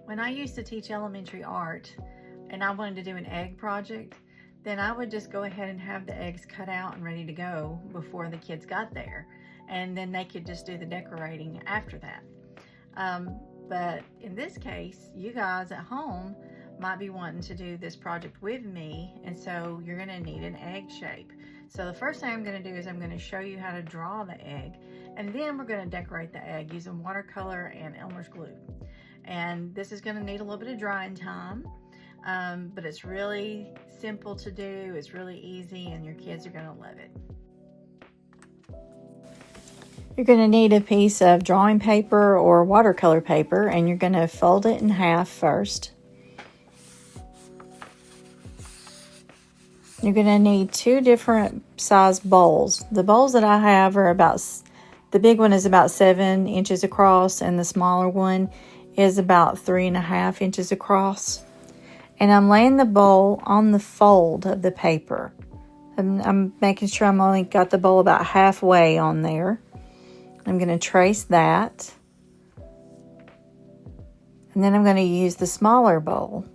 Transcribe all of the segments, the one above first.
When I used to teach elementary art and I wanted to do an egg project, then I would just go ahead and have the eggs cut out and ready to go before the kids got there. And then they could just do the decorating after that. But in this case, you guys at home might be wanting to do this project with me, and so you're going to need an egg shape. So the first thing I'm going to do is I'm going to show you how to draw the egg, and then we're going to decorate the egg using watercolor and Elmer's glue. And this is going to need a little bit of drying time, but it's really simple to do, it's really easy, and your kids are going to love it. You're going to need a piece of drawing paper or watercolor paper, and you're going to fold it in half first. You're going to need 2 different size bowls. The bowls that I have are the big one is about 7 inches across, and the smaller one is about 3.5 inches across. And I'm laying the bowl on the fold of the paper. I'm making sure I'm only got the bowl about halfway on there. I'm going to trace that. And then I'm going to use the smaller bowl.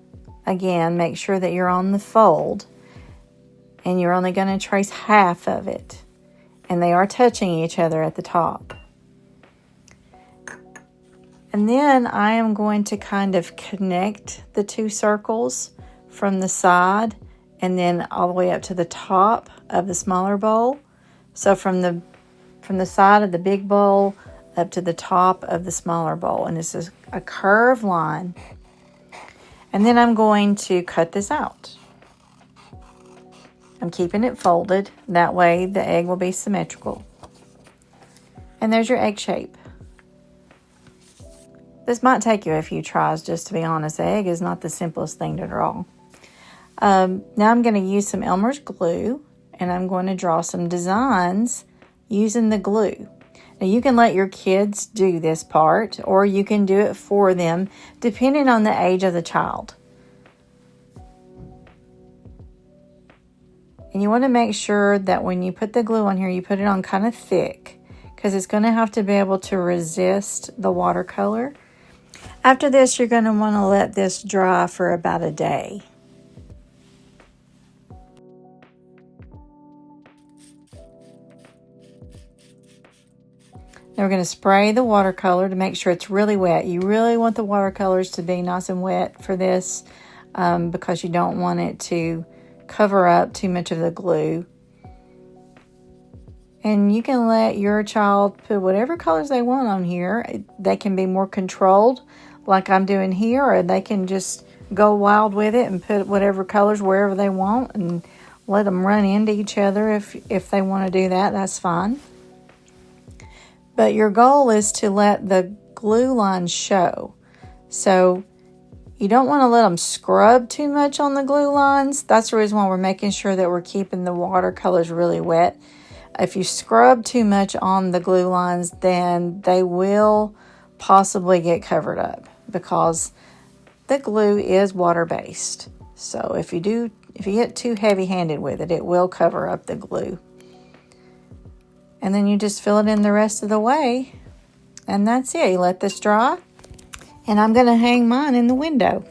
Again, make sure that you're on the fold. And you're only going to trace half of it. And they are touching each other at the top. And then I am going to kind of connect the 2 circles from the side and then all the way up to the top of the smaller bowl. So from the side of the big bowl up to the top of the smaller bowl. And this is a curved line. And then I'm going to cut this out. I'm keeping it folded. That way the egg will be symmetrical. And there's your egg shape. This might take you a few tries, just to be honest. The egg is not the simplest thing to draw. Now I'm going to use some Elmer's glue, and I'm going to draw some designs using the glue. Now you can let your kids do this part, or you can do it for them, depending on the age of the child. And you want to make sure that when you put the glue on here, you put it on kind of thick, because it's going to have to be able to resist the watercolor. After this, you're going to want to let this dry for about a day. Now we're going to spray the watercolor to make sure it's really wet. You really want the watercolors to be nice and wet for this because you don't want it to cover up too much of the glue. And you can let your child put whatever colors they want on here. They can be more controlled, like I'm doing here, or they can just go wild with it and put whatever colors wherever they want and let them run into each other if they want to do that. That's fine. But your goal is to let the glue lines show. So you don't want to let them scrub too much on the glue lines. That's the reason why we're making sure that we're keeping the watercolors really wet. If you scrub too much on the glue lines, then they will possibly get covered up because the glue is water-based. So if you get too heavy-handed with it, it will cover up the glue. And then you just fill it in the rest of the way. And that's it. You let this dry. And I'm going to hang mine in the window.